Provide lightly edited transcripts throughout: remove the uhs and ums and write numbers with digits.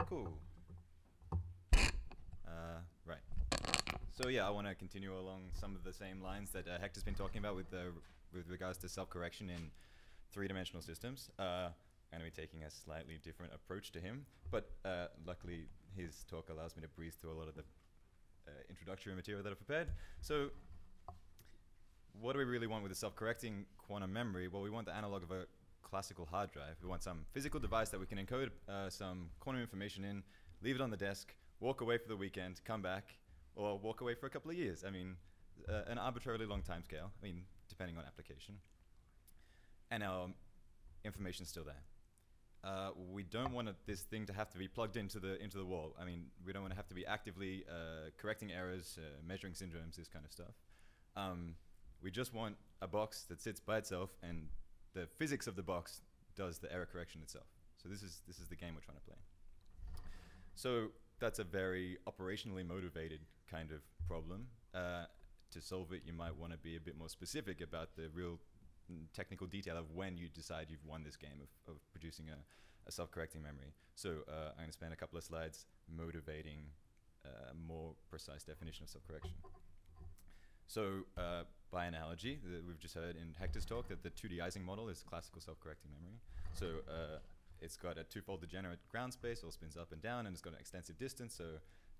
Cool. Right. So yeah, I want to continue along some of the same lines that Hector's been talking about with regards to self-correction in three-dimensional systems. I'm going to be taking a slightly different approach to him, but luckily his talk allows me to breeze through a lot of the introductory material that I've prepared. So what do we really want with the self-correcting quantum memory? Well, we want the analog of a classical hard drive. We want some physical device that we can encode some quantum information in, leave it on the desk, walk away for the weekend, come back, or walk away for a couple of years. I mean, an arbitrarily long time scale, I mean, depending on application. And our information's still there. We don't want this thing to have to be plugged into the wall. I mean, we don't want to have to be actively correcting errors, measuring syndromes, this kind of stuff. We just want a box that sits by itself, and the physics of the box does the error correction itself. So this is the game we're trying to play. So that's a very operationally motivated kind of problem. To solve it, you might want to be a bit more specific about the real technical detail of when you decide you've won this game of producing a self-correcting memory. So I'm going to spend a couple of slides motivating a more precise definition of self-correction. So by analogy, we've just heard in Hector's talk that the 2D Ising model is classical self-correcting memory. So it's got a twofold degenerate ground space, all spins up and down, and it's got an extensive distance, so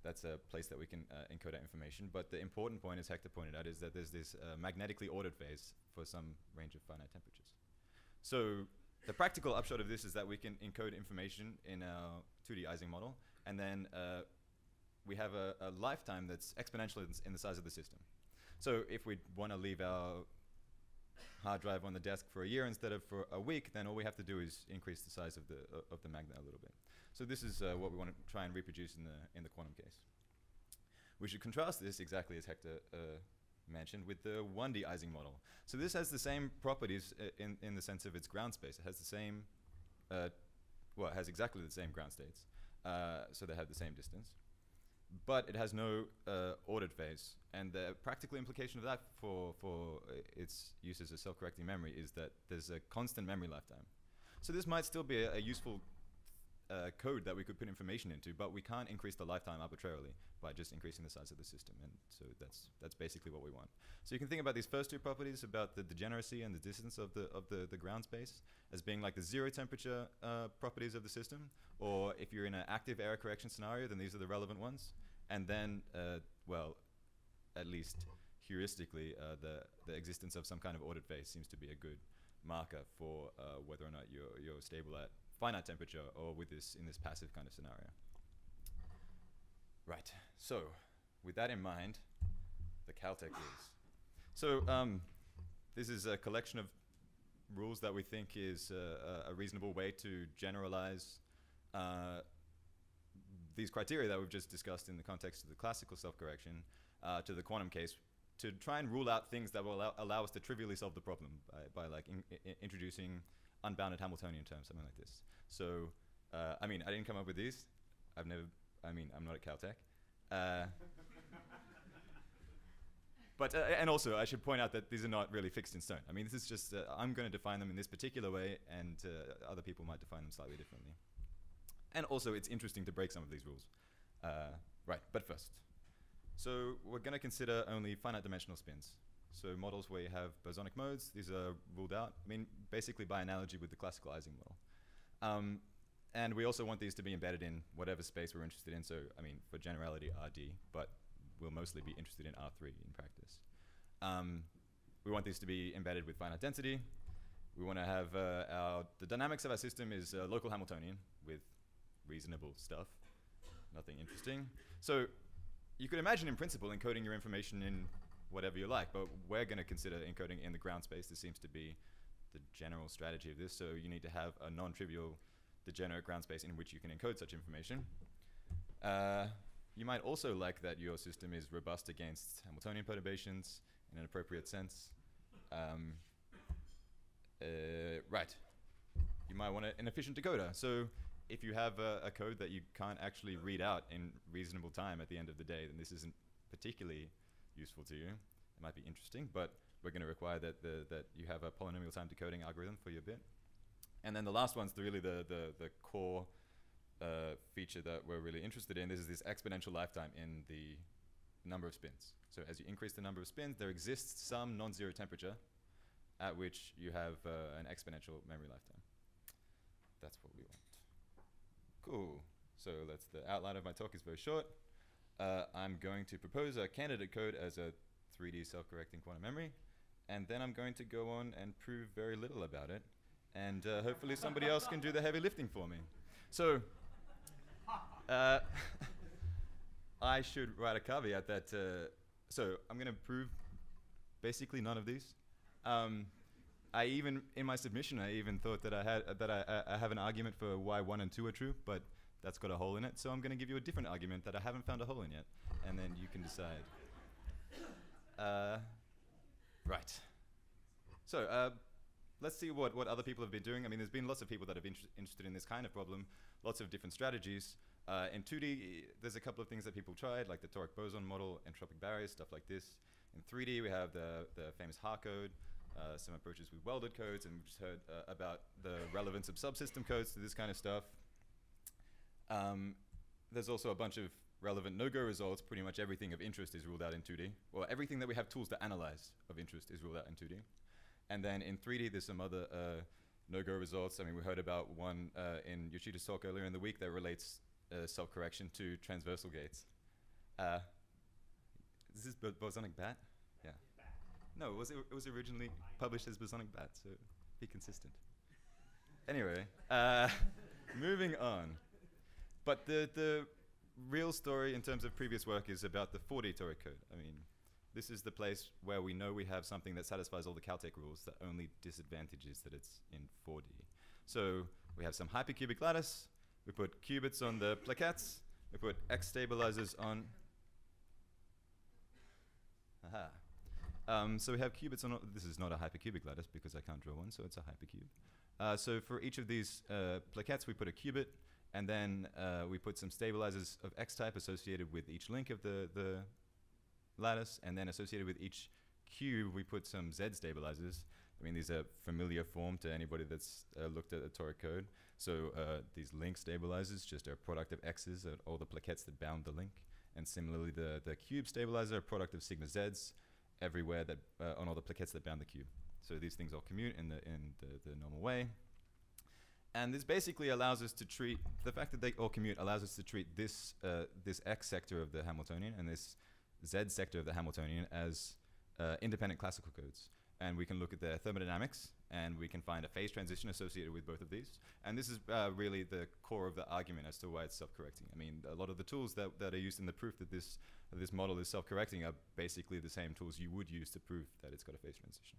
that's a place that we can encode our information. But the important point, as Hector pointed out, is that there's this magnetically ordered phase for some range of finite temperatures. So the practical upshot of this is that we can encode information in our 2D Ising model, and then we have a lifetime that's exponential in the size of the system. So if we want to leave our hard drive on the desk for a year instead of for a week, then all we have to do is increase the size of the magnet a little bit. So this is what we want to try and reproduce in the quantum case. We should contrast this, exactly as Hector mentioned, with the 1D Ising model. So this has the same properties in the sense of its ground space. It has the same, well, it has exactly the same ground states. So they have the same distance. But it has no ordered phase. And the practical implication of that for its use as a self-correcting memory is that there's a constant memory lifetime. So this might still be a useful code that we could put information into, but we can't increase the lifetime arbitrarily by just increasing the size of the system. And so that's basically what we want. So you can think about these first two properties, about the degeneracy and the distance of the ground space, as being like the zero temperature properties of the system. Or if you're in an active error correction scenario, then these are the relevant ones. And then, well, at least heuristically, the existence of some kind of ordered phase seems to be a good marker for whether or not you're stable at finite temperature or in this passive kind of scenario. Right. So with that in mind, the Caltech rules. So this is a collection of rules that we think is a reasonable way to generalize these criteria that we've just discussed in the context of the classical self-correction to the quantum case, to try and rule out things that will allow us to trivially solve the problem by like introducing unbounded Hamiltonian terms, something like this. So, I mean, I didn't come up with these. I'm not at Caltech. But, and also, I should point out that these are not really fixed in stone. I mean, this is just, I'm going to define them in this particular way, and other people might define them slightly differently. And also, it's interesting to break some of these rules. Right, but first. So we're going to consider only finite dimensional spins. So models where you have bosonic modes, these are ruled out. I mean, basically by analogy with the classical Ising model. And we also want these to be embedded in whatever space we're interested in. So, I mean, for generality, RD, but we'll mostly be interested in R3 in practice. We want these to be embedded with finite density. We want to have the dynamics of our system is local Hamiltonian with reasonable stuff, nothing interesting. So you could imagine in principle encoding your information in whatever you like, but we're going to consider encoding in the ground space. This seems to be the general strategy of this. So you need to have a non-trivial degenerate ground space in which you can encode such information. You might also like that your system is robust against Hamiltonian perturbations in an appropriate sense. Right. You might want an efficient decoder. So if you have a code that you can't actually read out in reasonable time at the end of the day, then this isn't particularly useful to you. It might be interesting, but we're going to require that you have a polynomial time decoding algorithm for your bit. And then the last one's really the core feature that we're really interested in. This is this exponential lifetime in the number of spins. So as you increase the number of spins, there exists some non-zero temperature at which you have an exponential memory lifetime. That's what we want. Cool. So the outline of my talk is very short. I'm going to propose a candidate code as a 3D self-correcting quantum memory, and then I'm going to go on and prove very little about it, and hopefully somebody else can do the heavy lifting for me. So I should write a caveat that, so I'm going to prove basically none of these. I even, in my submission, I even thought that I have an argument for why 1 and 2 are true, but that's got a hole in it. So I'm going to give you a different argument that I haven't found a hole in yet, and then you can decide. Right. So let's see what other people have been doing. I mean, there's been lots of people that have been interested in this kind of problem, lots of different strategies. In 2D, there's a couple of things that people tried, like the toric boson model, entropic barriers, stuff like this. In 3D, we have the famous HAR code, some approaches with welded codes, and we just heard about the relevance of subsystem codes to this kind of stuff. There's also a bunch of relevant no-go results. Pretty much everything of interest is ruled out in 2D. Well, everything that we have tools to analyze of interest is ruled out in 2D. And then in 3D, there's some other no-go results. I mean, we heard about one in Yoshita's talk earlier in the week that relates self-correction to transversal gates. Is this bosonic bat? Yeah. No, it was originally published as bosonic bat, so be consistent. Anyway, moving on. But the real story in terms of previous work is about the 4D toric code. I mean, this is the place where we know we have something that satisfies all the Caltech rules. The only disadvantage is that it's in 4D. So we have some hypercubic lattice. We put qubits on the plaquettes. We put X stabilizers on. Aha. So we have qubits on. This is not a hypercubic lattice because I can't draw one, so it's a hypercube. So for each of these plaquettes, we put a qubit, and then we put some stabilizers of X type associated with each link of the lattice, and then associated with each cube, we put some Z stabilizers. I mean, these are familiar form to anybody that's looked at the toric code. So these link stabilizers just are a product of X's at all the plaquettes that bound the link. And similarly, the cube stabilizer, a product of sigma Z's everywhere that on all the plaquettes that bound the cube. So these things all commute in the normal way. And this basically allows us to treat, the fact that they all commute allows us to treat this, this X sector of the Hamiltonian and this Z sector of the Hamiltonian as independent classical codes. And we can look at their thermodynamics, and we can find a phase transition associated with both of these. And this is really the core of the argument as to why it's self-correcting. I mean, a lot of the tools that are used in the proof that this model is self-correcting are basically the same tools you would use to prove that it's got a phase transition.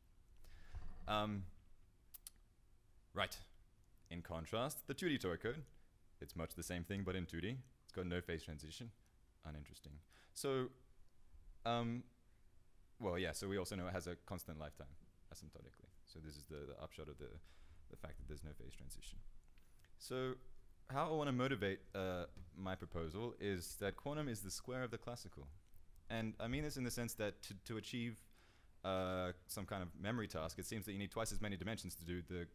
Right. In contrast, the 2D toric code, it's much the same thing, but in 2D. It's got no phase transition. Uninteresting. So, well, yeah, so we also know it has a constant lifetime asymptotically. So this is the upshot of the fact that there's no phase transition. So how I want to motivate my proposal is that quantum is the square of the classical. And I mean this in the sense that to achieve some kind of memory task, it seems that you need twice as many dimensions to do the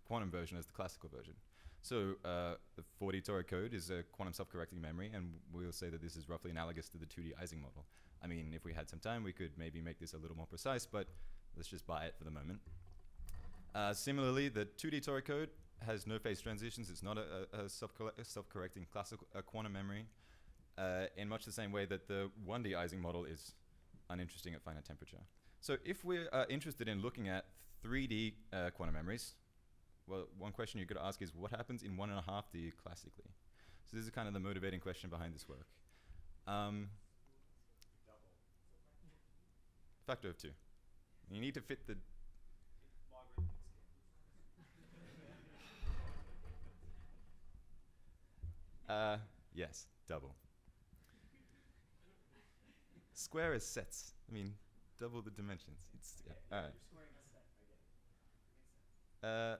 quantum version as the classical version. So the 4D toric code is a quantum self-correcting memory, and we'll say that this is roughly analogous to the 2D Ising model. I mean, if we had some time, we could maybe make this a little more precise, but let's just buy it for the moment. Similarly, the 2D toric code has no phase transitions. It's not a self-correcting classical quantum memory in much the same way that the 1D Ising model is uninteresting at finite temperature. So if we're interested in looking at 3D quantum memories, well, one question you could ask is, what happens in 1.5D classically? So this is kind of the motivating question behind this work. Factor of 2. You need to fit the... yes, double. Square is sets. I mean, double the dimensions. It's, yeah. All right.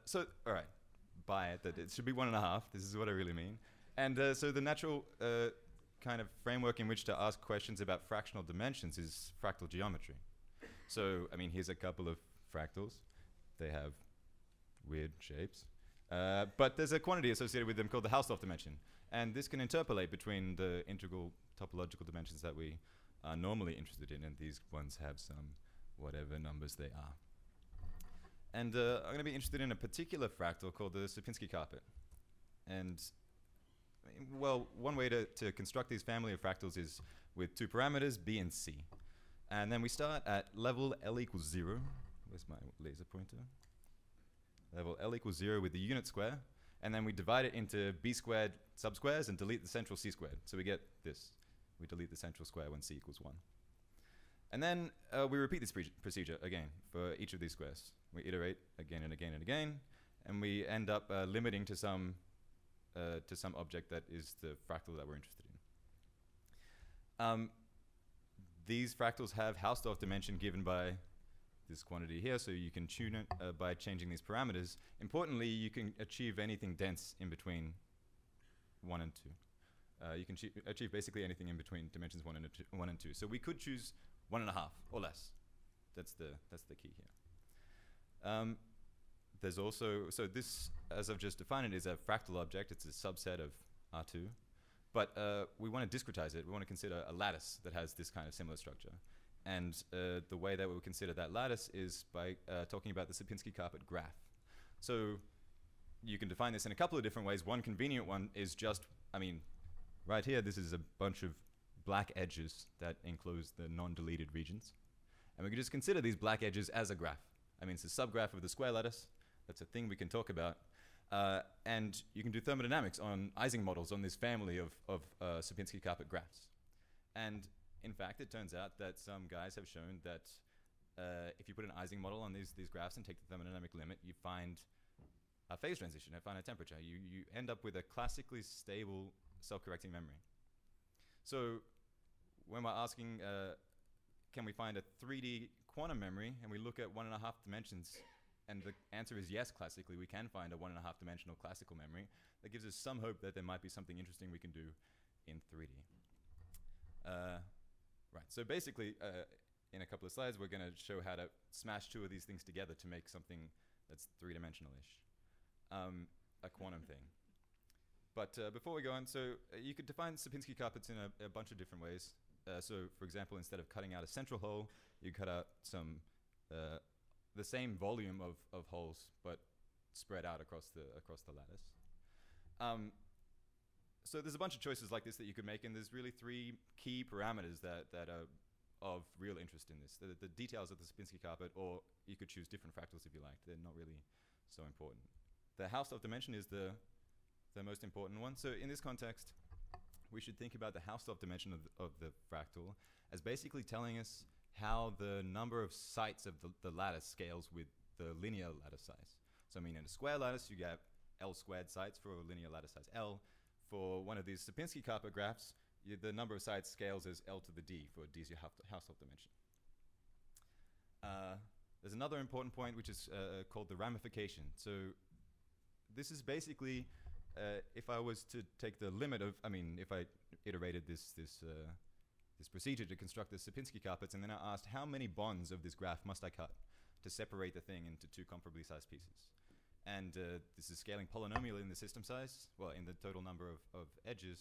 So, all right, buy it, that it should be 1.5. This is what I really mean. And so the natural kind of framework in which to ask questions about fractional dimensions is fractal geometry. So, I mean, here's a couple of fractals. They have weird shapes. But there's a quantity associated with them called the Hausdorff dimension. And this can interpolate between the integral topological dimensions that we are normally interested in, and these ones have some whatever numbers they are. And I'm going to be interested in a particular fractal called the Sierpinski carpet. And well, one way to construct these family of fractals is with two parameters, b and c. And then we start at level L equals 0. Where's my laser pointer? Level L equals 0 with the unit square. And then we divide it into b squared subsquares and delete the central c squared. So we get this. We delete the central square when c equals 1. And then we repeat this procedure again for each of these squares. We iterate again and again and again. And we end up limiting to some object that is the fractal that we're interested in. These fractals have Hausdorff dimension given by this quantity here, so you can tune it by changing these parameters. Importantly, you can achieve anything dense in between 1 and 2. You can achieve basically anything in between dimensions 1 and 2. So we could choose 1.5 or less. That's the key here. There's also, so this, as I've just defined it, is a fractal object. It's a subset of R2. But we want to discretize it. We want to consider a lattice that has this kind of similar structure. And the way that we would consider that lattice is by talking about the Sierpinski carpet graph. So you can define this in a couple of different ways. One convenient one is just, I mean, right here, this is a bunch of black edges that enclose the non-deleted regions. And we can just consider these black edges as a graph. I mean, it's a subgraph of the square lattice. That's a thing we can talk about. And you can do thermodynamics on Ising models on this family of Sierpinski carpet graphs. And in fact, it turns out that some guys have shown that if you put an Ising model on these graphs and take the thermodynamic limit, you find a phase transition at finite temperature. You end up with a classically stable self-correcting memory. So when we're asking, can we find a 3D quantum memory, and we look at 1.5 dimensions, and the answer is yes, classically, we can find a 1.5 dimensional classical memory. That gives us some hope that there might be something interesting we can do in 3D. Right, so basically, in a couple of slides, we're going to show how to smash two of these things together to make something that's three-dimensional-ish, a quantum thing. But before we go on, so you could define Sierpinski carpets in a bunch of different ways. So, for example, instead of cutting out a central hole, you cut out some the same volume of holes, but spread out across the lattice. So there's a bunch of choices like this that you could make, and there's really 3 key parameters that are of real interest in this. The details of the Sierpinski carpet, or you could choose different fractals if you like. They're not really so important. The Hausdorff dimension is the most important one. So in this context, we should think about the Hausdorff dimension of the fractal as basically telling us how the number of sites of the lattice scales with the linear lattice size. So I mean, in a square lattice, you get L squared sites for a linear lattice size L. For one of these Sierpinski carpet graphs, the number of sites scales as L to the D for D's your Hausdorff dimension. There's another important point which is called the ramification. So this is basically, if I was to take the limit of, I mean, if I iterated this procedure to construct the Sierpinski carpets, and then I asked how many bonds of this graph must I cut to separate the thing into 2 comparably sized pieces. And this is scaling polynomial in the system size, well, in the total number of edges.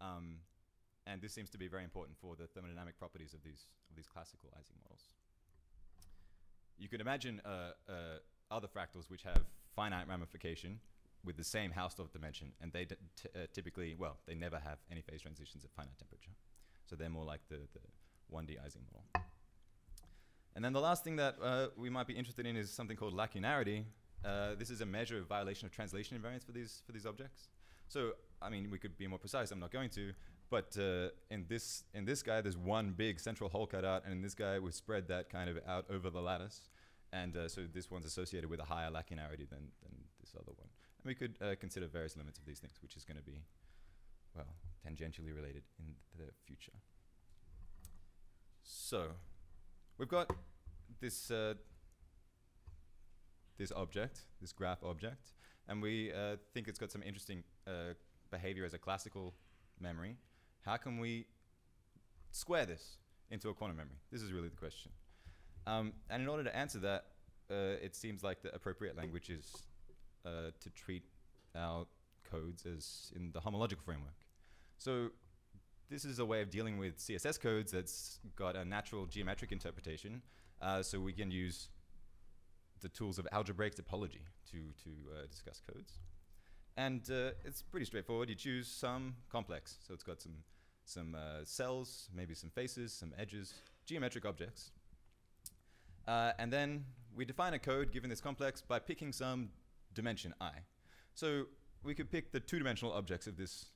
And this seems to be very important for the thermodynamic properties of these classical Ising models. You could imagine other fractals which have finite ramification with the same Hausdorff dimension, and they typically, well, they never have any phase transitions at finite temperature. So they're more like the 1D Ising model. And then the last thing that we might be interested in is something called lacunarity. This is a measure of violation of translation invariance for these objects. So, I mean, we could be more precise. I'm not going to. But in this guy, there's one big central hole cut out, and in this guy, we've spread that kind of out over the lattice. And so this one's associated with a higher lacunarity than this other one. And we could consider various limits of these things, which is going to be, well, tangentially related in the future. So we've got this this object, this graph object, and we think it's got some interesting behavior as a classical memory. How can we square this into a quantum memory? This is really the question. And in order to answer that, it seems like the appropriate language is to treat our codes as in the homological framework. So this is a way of dealing with CSS codes that's got a natural geometric interpretation, so we can use the tools of algebraic topology to discuss codes. And it's pretty straightforward. You choose some complex, so it's got some cells, maybe some faces, some edges, geometric objects. And then we define a code given this complex by picking some dimension I. So we could pick the two-dimensional objects of this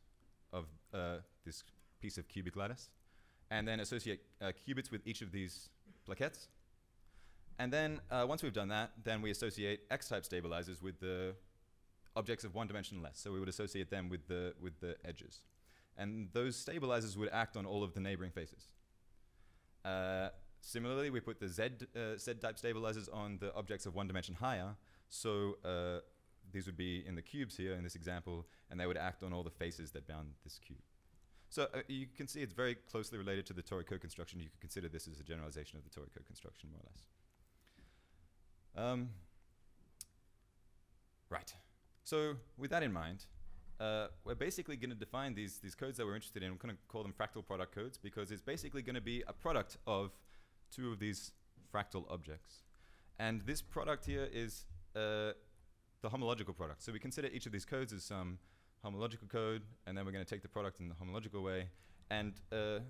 piece of cubic lattice, and then associate qubits with each of these plaquettes. And then once we've done that, then we associate X-type stabilizers with the objects of one dimension less. So we would associate them with the edges. And those stabilizers would act on all of the neighboring faces. Similarly, we put the Z-type stabilizers on the objects of one dimension higher. So these would be in the cubes here in this example, and they would act on all the faces that bound this cube. So you can see it's very closely related to the toric code construction. You could consider this as a generalization of the toric code construction, more or less. Right. So with that in mind, we're basically going to define these codes that we're interested in. We're going to call them fractal product codes because it's basically going to be a product of two of these fractal objects. And this product here is the homological product. So we consider each of these codes as some homological code, and then we're going to take the product in the homological way. And the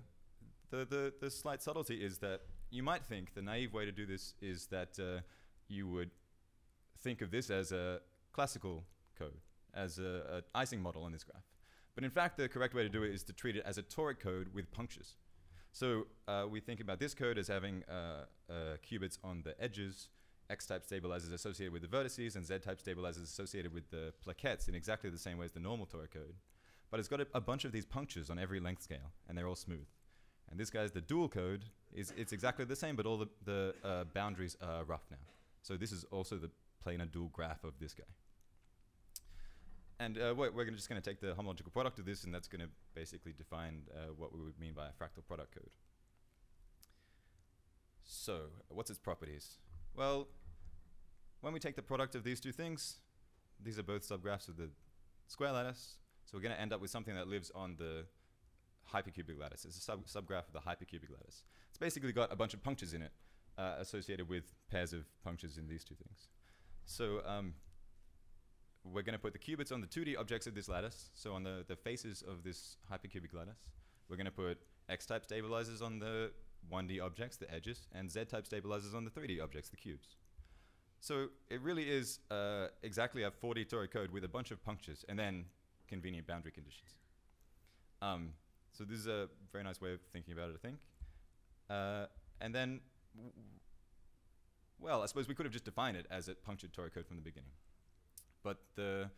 slight subtlety is that you might think the naive way to do this is that you would think of this as a classical code, as an icing model on this graph. But in fact, the correct way to do it is to treat it as a toric code with punctures. So we think about this code as having qubits on the edges, X-type stabilizers associated with the vertices, and Z-type stabilizers associated with the plaquettes in exactly the same way as the normal toric code. But it's got a bunch of these punctures on every length scale, and they're all smooth. And this guy's the dual code. It's exactly the same, but all the boundaries are rough now. So this is also the planar dual graph of this guy. And we're just going to take the homological product of this, and that's going to basically define what we would mean by a fractal product code. So what's its properties? Well, when we take the product of these two things, these are both subgraphs of the square lattice. So we're going to end up with something that lives on the hypercubic lattice. It's a subgraph of the hypercubic lattice. It's basically got a bunch of punctures in it associated with pairs of punctures in these two things. So we're going to put the qubits on the 2D objects of this lattice. So on the faces of this hypercubic lattice, we're going to put X-type stabilizers on the 1D objects, the edges, and Z-type stabilizers on the 3D objects, the cubes. So it really is exactly a 4D toric code with a bunch of punctures and then convenient boundary conditions. So this is a very nice way of thinking about it, I think. And then, well, I suppose we could have just defined it as a punctured toric code from the beginning. But the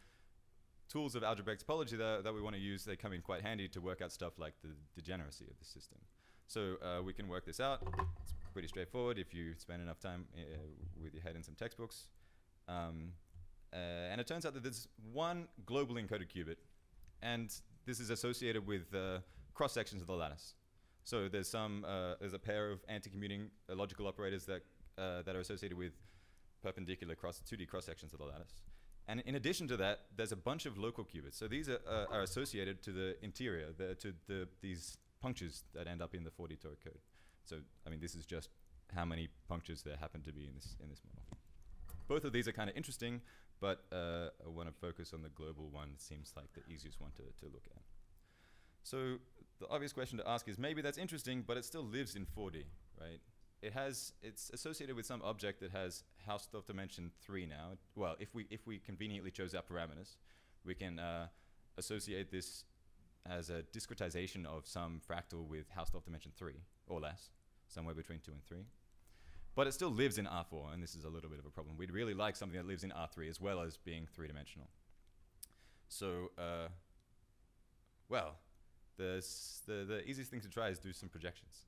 tools of algebraic topology that we want to use, they come in quite handy to work out stuff like the degeneracy of the system. So we can work this out. It's pretty straightforward if you spend enough time with your head in some textbooks. And it turns out that there's one globally encoded qubit, and this is associated with cross sections of the lattice. So there's a pair of anti-commuting logical operators that are associated with perpendicular 2D cross sections of the lattice. And in addition to that, there's a bunch of local qubits. So these are associated to the interior, these punctures that end up in the 4D toric code. So, I mean, this is just how many punctures there happen to be in this model. Both of these are kind of interesting, but I want to focus on the global one. It seems like the easiest one to look at. So the obvious question to ask is, maybe that's interesting, but it still lives in 4D, right? It's associated with some object that has Hausdorff dimension 3 now. Well, if we conveniently chose our parameters, we can associate this as a discretization of some fractal with Hausdorff dimension 3 or less, somewhere between 2 and 3. But it still lives in R4, and this is a little bit of a problem. We'd really like something that lives in R3 as well as being three-dimensional. So, well, the easiest thing to try is do some projections.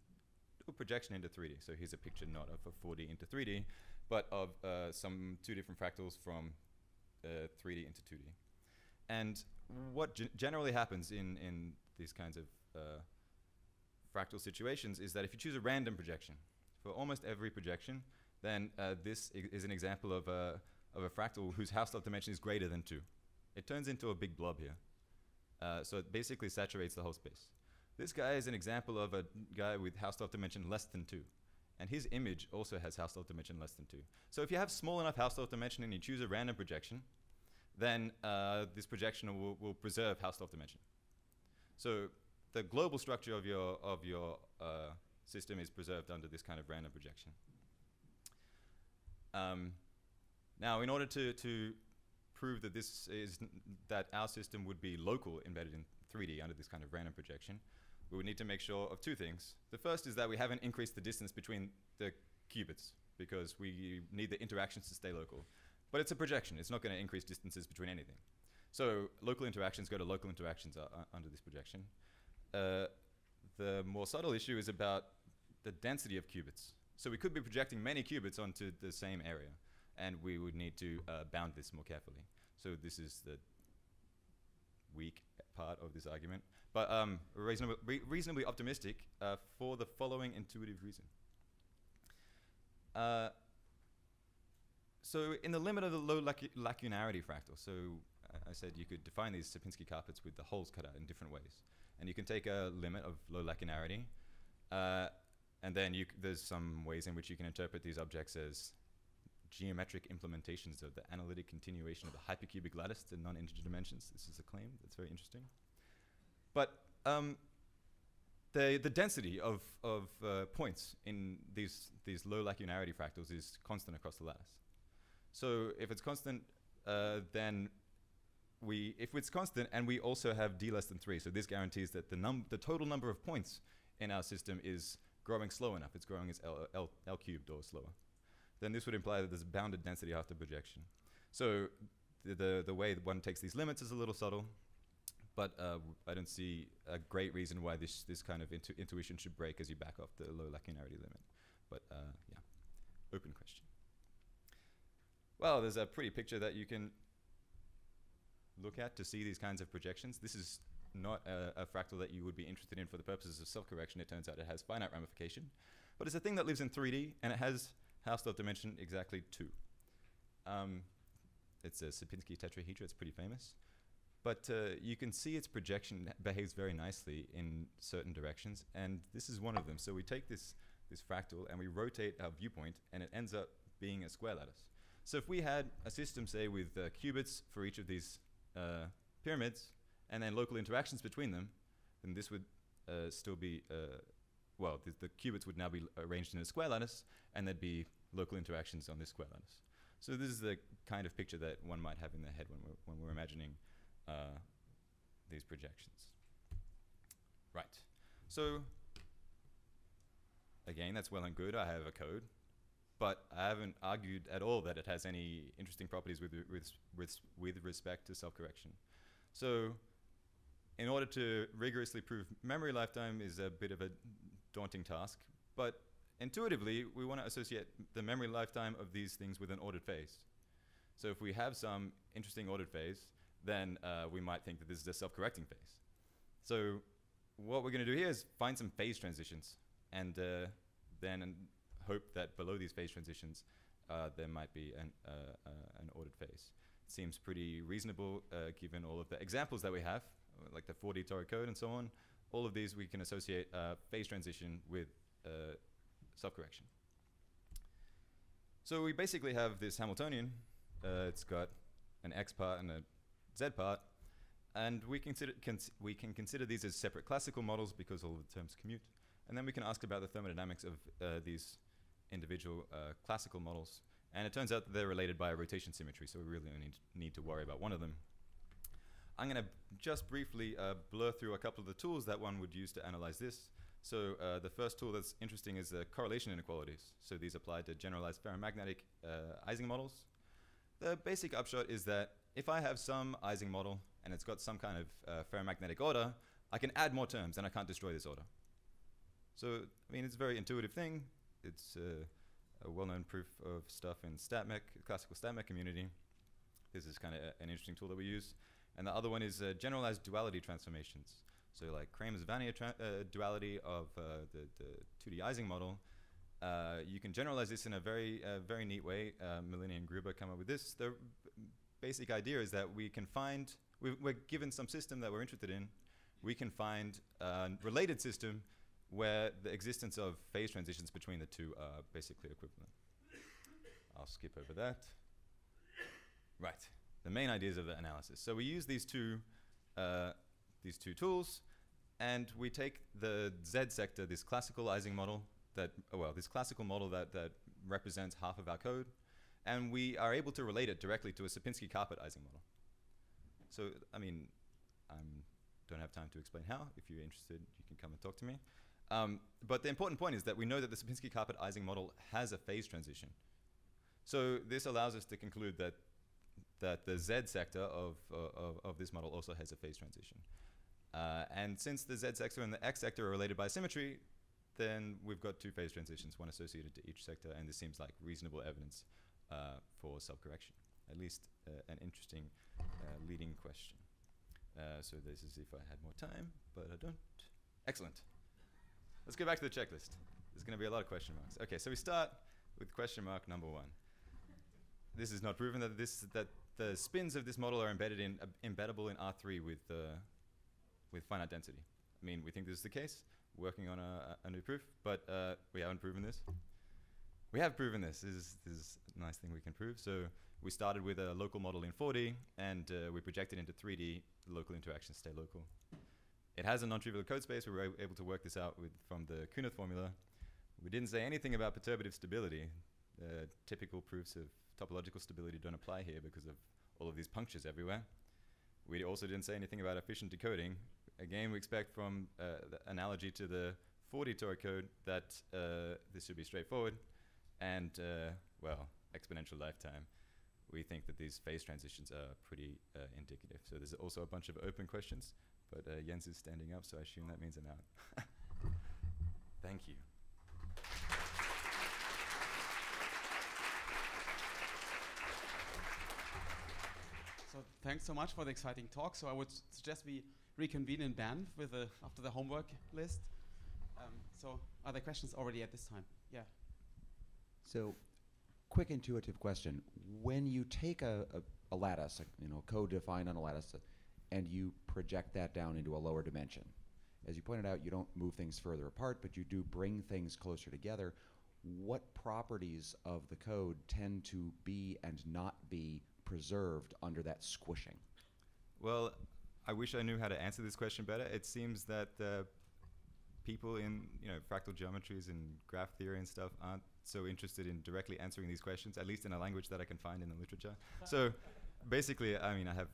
Do a projection into 3D. So here's a picture not of a 4D into 3D, but of some two different fractals from 3D into 2D. And what generally happens in these kinds of fractal situations is that if you choose a random projection for almost every projection, then this is an example of a fractal whose Hausdorff dimension is greater than 2. it turns into a big blob here. So it basically saturates the whole space. This guy is an example of a guy with Hausdorff dimension less than 2. And his image also has Hausdorff dimension less than 2. So if you have small enough Hausdorff dimension and you choose a random projection, then this projection will preserve Hausdorff dimension. So the global structure of your system is preserved under this kind of random projection. Now, in order to prove that that our system would be local embedded in 3D under this kind of random projection, we would need to make sure of 2 things. The first is that we haven't increased the distance between the qubits, because we need the interactions to stay local. But it's a projection. It's not going to increase distances between anything. So local interactions go to local interactions under this projection. The more subtle issue is about the density of qubits. So we could be projecting many qubits onto the same area, and we would need to bound this more carefully. So this is the weak part of this argument, but reasonably optimistic for the following intuitive reason. So in the limit of the low lacunarity fractal, so I said you could define these Sierpinski carpets with the holes cut out in different ways. And you can take a limit of low lacunarity, and then there's some ways in which you can interpret these objects as geometric implementations of the analytic continuation of the hypercubic lattice to non-integer dimensions. This is a claim that's very interesting. But the density of points in these low lacunarity fractals is constant across the lattice. So if it's constant, then if it's constant and we also have d less than 3, so this guarantees that the total number of points in our system is growing slow enough. It's growing as L cubed or slower. Then this would imply that there's bounded density after projection. So the way that one takes these limits is a little subtle, but I don't see a great reason why this kind of intuition should break as you back off the low lacunarity limit. But yeah, open question. Well, there's a pretty picture that you can look at to see these kinds of projections. This is not a fractal that you would be interested in for the purposes of self-correction. It turns out it has finite ramification. But it's a thing that lives in 3D, and it has Hausdorff dimension exactly 2. It's a Sierpinski tetrahedra. It's pretty famous. But you can see its projection behaves very nicely in certain directions, and this is one of them. So we take this fractal, and we rotate our viewpoint, and it ends up being a square lattice. So if we had a system, say, with qubits for each of these pyramids, and then local interactions between them, then this would still be, well, the qubits would now be arranged in a square lattice, and there'd be local interactions on this square lattice. So this is the kind of picture that one might have in their head when we're imagining these projections. Right. So again, that's well and good. I have a code, but I haven't argued at all that it has any interesting properties with respect to self-correction. So in order to rigorously prove memory lifetime is a bit of a daunting task, but intuitively, we want to associate the memory lifetime of these things with an ordered phase. So if we have some interesting ordered phase, then we might think that this is a self-correcting phase. So what we're going to do here is find some phase transitions, and then hope that below these phase transitions, there might be an ordered phase. It seems pretty reasonable given all of the examples that we have, like the 4D Torah code and so on. All of these we can associate phase transition with self-correction. So we basically have this Hamiltonian. It's got an X part and a Z part, and we can consider these as separate classical models because all of the terms commute. And then we can ask about the thermodynamics of these individual classical models. And it turns out that they're related by a rotation symmetry, so we really only need to worry about one of them. I'm going to just briefly blur through a couple of the tools that one would use to analyze this. So the first tool that's interesting is the correlation inequalities. So these apply to generalized ferromagnetic Ising models. The basic upshot is that if I have some Ising model and it's got some kind of ferromagnetic order, I can add more terms and I can't destroy this order. So, I mean, it's a very intuitive thing. It's a well-known proof of stuff in StatMech, classical StatMech community. This is kind of an interesting tool that we use. And the other one is generalized duality transformations. So like Kramers-Vanier duality of the 2D Ising model. You can generalize this in a very neat way. Melini and Gruber come up with this. The basic idea is that we can find, we're given some system that we're interested in, we can find a related system where the existence of phase transitions between the two are basically equivalent. I'll skip over that. Right, the main ideas of the analysis. So we use these two tools, and we take the Z sector, this classical Ising model that, this classical model that represents half of our code, and we are able to relate it directly to a Sierpinski carpet Ising model. So, I mean, I don't have time to explain how. If you're interested, you can come and talk to me. But the important point is that we know that the Sierpinski carpet Ising model has a phase transition. So this allows us to conclude that the Z sector of this model also has a phase transition. And since the Z sector and the X sector are related by symmetry, then we've got two phase transitions, one associated to each sector, and this seems like reasonable evidence for self-correction. At least an interesting leading question. So this is if I had more time, but I don't. Excellent. Let's go back to the checklist. There's going to be a lot of question marks. Okay, so we start with question mark number 1. This is not proven that the spins of this model are embeddable in R3 with finite density. I mean, we think this is the case. Working on a new proof, but we haven't proven this. We have proven this. This is a nice thing we can prove. So we started with a local model in 4D, and we projected into 3D. The local interactions stay local. It has a non-trivial code space. We were able to work this out from the Kunath formula. We didn't say anything about perturbative stability. Typical proofs of topological stability don't apply here because of all of these punctures everywhere. We also didn't say anything about efficient decoding. Again, we expect from the analogy to the 4D Tor code that this should be straightforward. And, well, exponential lifetime. We think that these phase transitions are pretty indicative. So there's also a bunch of open questions, but Jens is standing up, so I assume that means an out. Thank you. So thanks so much for the exciting talk. So I would suggest we reconvene in Bern with after the homework list. So are there questions already at this time? Yeah. So, quick intuitive question. When you take a lattice, code defined on a lattice, and you project that down into a lower dimension, as you pointed out, you don't move things further apart, but you do bring things closer together. What properties of the code tend to be and not be preserved under that squishing? Well, I wish I knew how to answer this question better. It seems that people in fractal geometries and graph theory and stuff aren't so interested in directly answering these questions, at least in a language that I can find in the literature. So basically, I mean, I have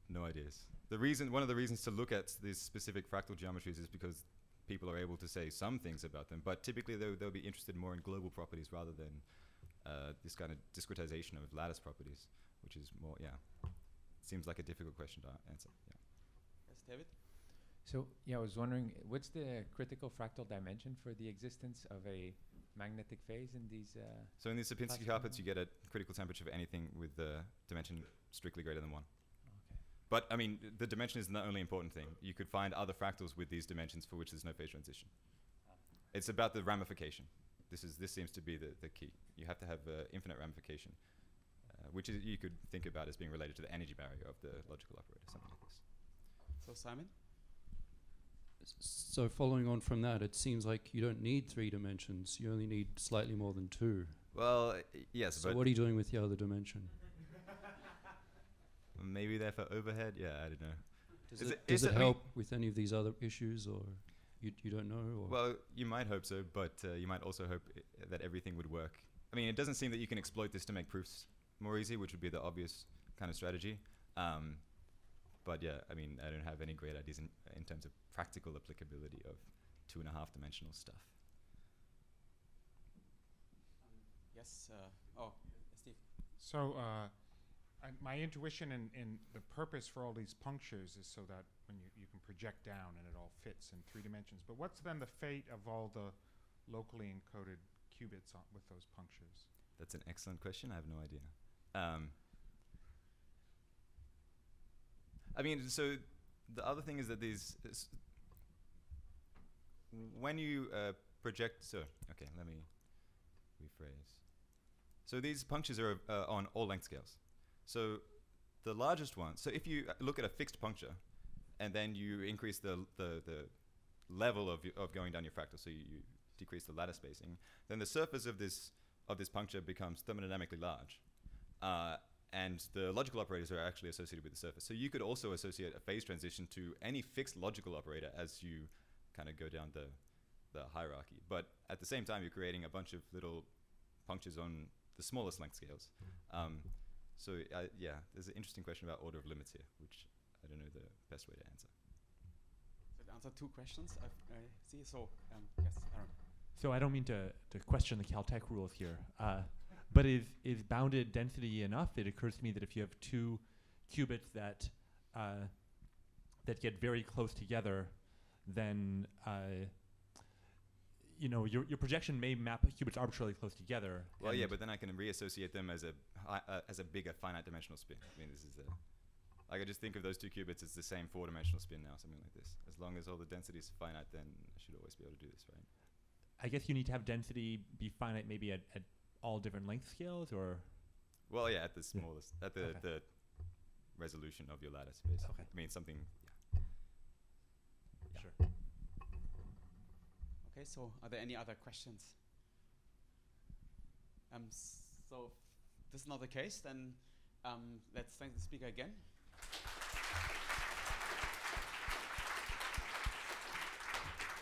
no ideas. One of the reasons to look at these specific fractal geometries is because people are able to say some things about them, but typically they'll be interested more in global properties rather than this kind of discretization of lattice properties, which is more, seems like a difficult question to answer. Yeah. Yes, David? So, yeah, I was wondering, what's the critical fractal dimension for the existence of a magnetic phase in these? So in these Sierpinski carpets, you get a critical temperature of anything with the dimension strictly greater than 1. Okay. But, I mean, the dimension is the only important thing. You could find other fractals with these dimensions for which there's no phase transition. It's about the ramification. This seems to be the key. You have to have infinite ramification, which you could think about as being related to the energy barrier of the logical operator, something like this. So Simon? So following on from that, it seems like you don't need 3 dimensions. You only need slightly more than 2. Well, yes, so but what are you doing with the other dimension? Maybe they're for overhead? Yeah, I don't know. Does it help with any of these other issues, or you don't know? Or? Well, you might hope so, but you might also hope that everything would work. I mean, it doesn't seem that you can exploit this to make proofs more easy, which would be the obvious kind of strategy. But yeah, I mean, I don't have any great ideas in terms of practical applicability of 2.5-dimensional stuff. Yes. Steve. So my intuition in the purpose for all these punctures is so that when you can project down and it all fits in 3 dimensions. But what's then the fate of all the locally encoded qubits with those punctures? That's an excellent question. I have no idea. I mean, so the other thing is that when you project, okay, let me rephrase. So these punctures are on all length scales. So the largest one. So if you look at a fixed puncture, and then you increase the level of going down your fractal, so you decrease the lattice spacing, then the surface of this puncture becomes thermodynamically large. And the logical operators are actually associated with the surface. So you could also associate a phase transition to any fixed logical operator as you kind of go down the hierarchy. But at the same time, you're creating a bunch of little punctures on the smallest length scales. Yeah, there's an interesting question about order of limits here, which I don't know the best way to answer. So to answer two questions, I see. So yes, Aaron. So I don't mean to question the Caltech rules here, but is bounded density enough? It occurs to me that if you have two qubits that get very close together, then your projection may map qubits arbitrarily close together. Well, yeah, but then I can reassociate them as a bigger finite dimensional spin. I mean, this is I could just think of those two qubits as the same 4-dimensional spin now, something like this. As long as all the density is finite, then I should always be able to do this, right? I guess you need to have density be finite maybe at all different length scales, or? Well, yeah, at the smallest, at the resolution of your lattice, basically. Okay. I mean, something, yeah. Sure. Okay, so are there any other questions? So if this is not the case, then let's thank the speaker again.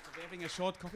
So we're having a short coffee